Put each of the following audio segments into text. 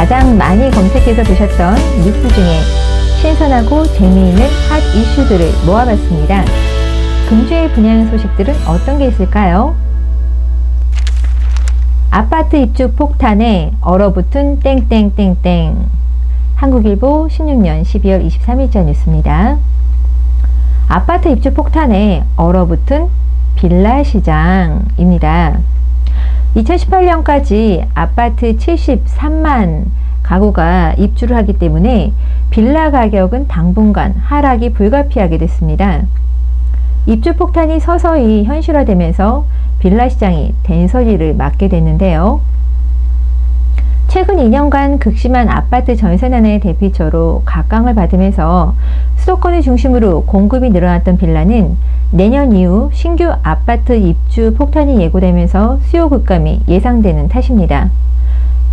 가장 많이 검색해서 보셨던 뉴스 중에 신선하고 재미있는 핫 이슈들을 모아봤습니다. 금주의 분양 소식들은 어떤 게 있을까요? 아파트 입주 폭탄에 얼어붙은 땡땡땡땡. 한국일보 16년 12월 23일자 뉴스입니다. 아파트 입주 폭탄에 얼어붙은 빌라 시장입니다. 2018년까지 아파트 73만 가구가 입주를 하기 때문에 빌라 가격은 당분간 하락이 불가피하게 됐습니다. 입주 폭탄이 서서히 현실화되면서 빌라 시장이 된소리를 맞게 됐는데요. 최근 2년간 극심한 아파트 전세난의 대피처로 각광을 받으면서 수도권을 중심으로 공급이 늘어났던 빌라는 내년 이후 신규 아파트 입주 폭탄이 예고되면서 수요 급감이 예상되는 탓입니다.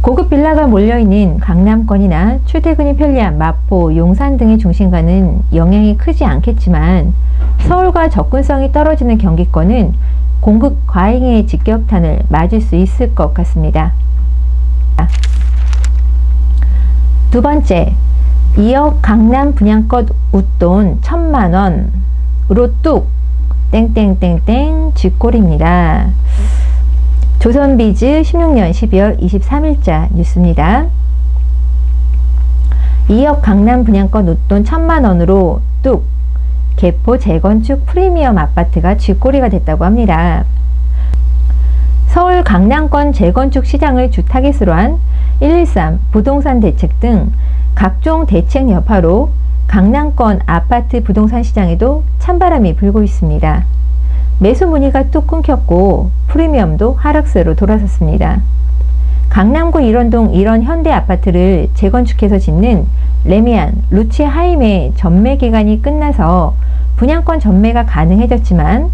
고급 빌라가 몰려있는 강남권이나 출퇴근이 편리한 마포, 용산 등의 중심가는 영향이 크지 않겠지만 서울과 접근성이 떨어지는 경기권은 공급 과잉의 직격탄을 맞을 수 있을 것 같습니다. 두 번째, 2억 강남 분양권 웃돈 1,000만원으로 뚝 땡땡땡땡 쥐꼬리입니다. 조선비즈 16년 12월 23일자 뉴스입니다. 2억 강남 분양권 웃돈 1,000만원으로 뚝 개포 재건축 프리미엄 아파트가 쥐꼬리가 됐다고 합니다. 서울 강남권 재건축 시장을 주 타깃으로 한 113 부동산 대책 등 각종 대책 여파로 강남권 아파트 부동산 시장에도 찬바람이 불고 있습니다. 매수 문의가 뚝 끊겼고 프리미엄도 하락세로 돌아섰습니다. 강남구 일원동 일원 현대 아파트를 재건축해서 짓는 레미안, 루치 하임의 전매 기간이 끝나서 분양권 전매가 가능해졌지만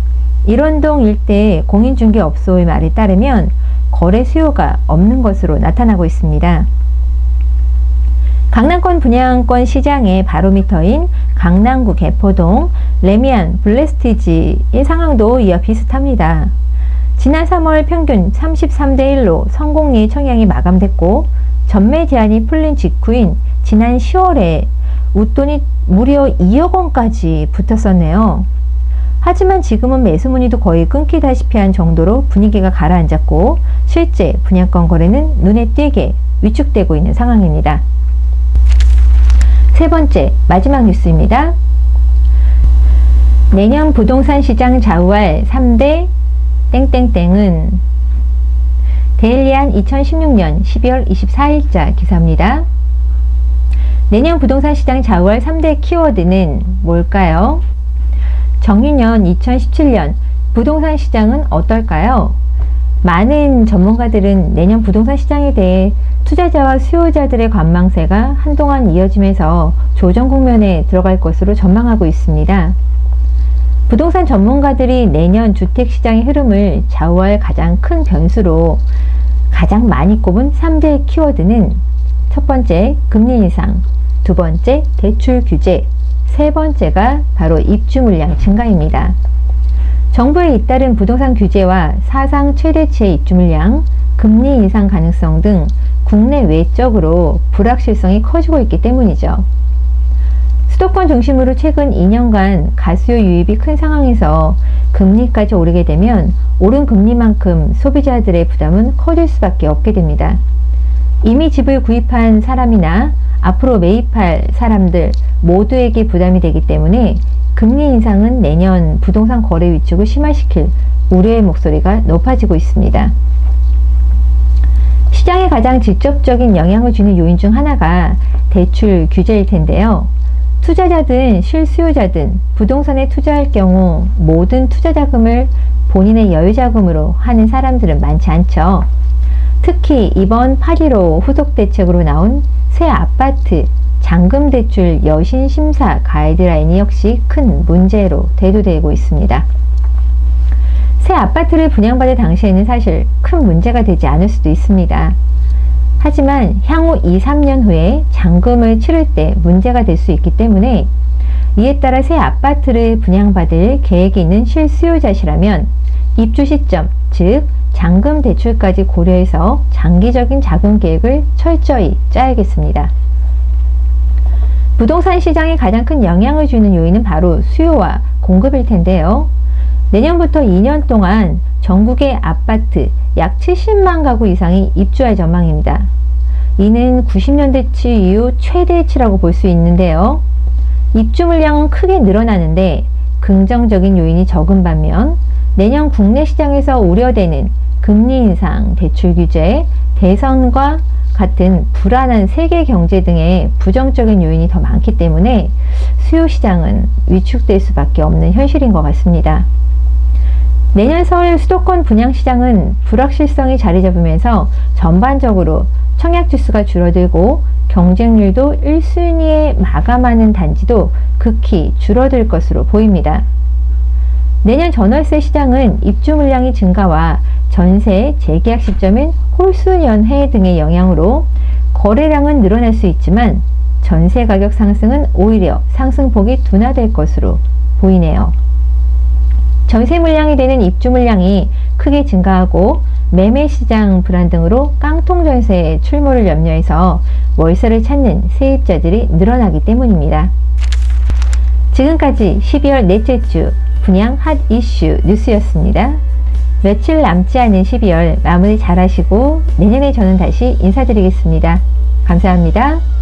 일원동 일대 공인중개업소의 말에 따르면 거래 수요가 없는 것으로 나타나고 있습니다. 강남권 분양권 시장의 바로미터인 강남구 개포동 레미안 블레스티지의 상황도 이와 비슷합니다. 지난 3월 평균 33대1로 성공리 청약이 마감됐고 전매 제한이 풀린 직후인 지난 10월에 웃돈이 무려 2억 원까지 붙었었네요. 하지만 지금은 매수 문의도 거의 끊기다시피 한 정도로 분위기가 가라앉았고 실제 분양권 거래는 눈에 띄게 위축되고 있는 상황입니다. 세 번째, 마지막 뉴스입니다. 내년 부동산 시장 좌우할 3대 땡땡땡은 데일리안 2016년 12월 24일자 기사입니다. 내년 부동산 시장 좌우할 3대 키워드는 뭘까요? 정의년 2017년 부동산 시장은 어떨까요? 많은 전문가들은 내년 부동산 시장에 대해 투자자와 수요자들의 관망세가 한동안 이어지면서 조정 국면에 들어갈 것으로 전망하고 있습니다. 부동산 전문가들이 내년 주택시장의 흐름을 좌우할 가장 큰 변수로 가장 많이 꼽은 3대 키워드는 첫 번째, 금리 인상, 두 번째, 대출 규제, 세 번째가 바로 입주 물량 증가입니다. 정부에 잇따른 부동산 규제와 사상 최대치의 입주 물량, 금리 인상 가능성 등 국내 외적으로 불확실성이 커지고 있기 때문이죠. 수도권 중심으로 최근 2년간 가수요 유입이 큰 상황에서 금리까지 오르게 되면 오른 금리만큼 소비자들의 부담은 커질 수밖에 없게 됩니다. 이미 집을 구입한 사람이나 앞으로 매입할 사람들 모두에게 부담이 되기 때문에 금리 인상은 내년 부동산 거래 위축을 심화시킬 우려의 목소리가 높아지고 있습니다. 시장에 가장 직접적인 영향을 주는 요인 중 하나가 대출 규제일 텐데요. 투자자든 실수요자든 부동산에 투자할 경우 모든 투자 자금을 본인의 여유자금으로 하는 사람들은 많지 않죠. 특히 이번 8.15 후속 대책으로 나온 새 아파트 잔금 대출 여신 심사 가이드라인이 역시 큰 문제로 대두되고 있습니다. 새 아파트를 분양받을 당시에는 사실 큰 문제가 되지 않을 수도 있습니다. 하지만 향후 2, 3년 후에 잔금을 치를 때 문제가 될 수 있기 때문에 이에 따라 새 아파트를 분양받을 계획이 있는 실수요자시라면 입주 시점, 즉 잔금 대출까지 고려해서 장기적인 자금 계획을 철저히 짜야겠습니다. 부동산 시장에 가장 큰 영향을 주는 요인은 바로 수요와 공급일 텐데요. 내년부터 2년 동안 전국의 아파트 약 70만 가구 이상이 입주할 전망입니다. 이는 90년대치 이후 최대치라고 볼 수 있는데요. 입주 물량은 크게 늘어나는데 긍정적인 요인이 적은 반면 내년 국내 시장에서 우려되는 금리 인상, 대출 규제, 대선과 같은 불안한 세계 경제 등의 부정적인 요인이 더 많기 때문에 수요 시장은 위축될 수밖에 없는 현실인 것 같습니다. 내년 서울 수도권 분양시장은 불확실성이 자리 잡으면서 전반적으로 청약주수가 줄어들고 경쟁률도 1순위에 마감하는 단지도 극히 줄어들 것으로 보입니다. 내년 전월세 시장은 입주 물량의 증가와 전세 재계약 시점인 홀수연해 등의 영향으로 거래량은 늘어날 수 있지만 전세 가격 상승은 오히려 상승폭이 둔화될 것으로 보이네요. 전세 물량이 되는 입주 물량이 크게 증가하고 매매 시장 불안 등으로 깡통 전세의 출몰을 염려해서 월세를 찾는 세입자들이 늘어나기 때문입니다. 지금까지 12월 넷째 주 분양 핫 이슈 뉴스였습니다. 며칠 남지 않은 12월 마무리 잘 하시고 내년에 저는 다시 인사드리겠습니다. 감사합니다.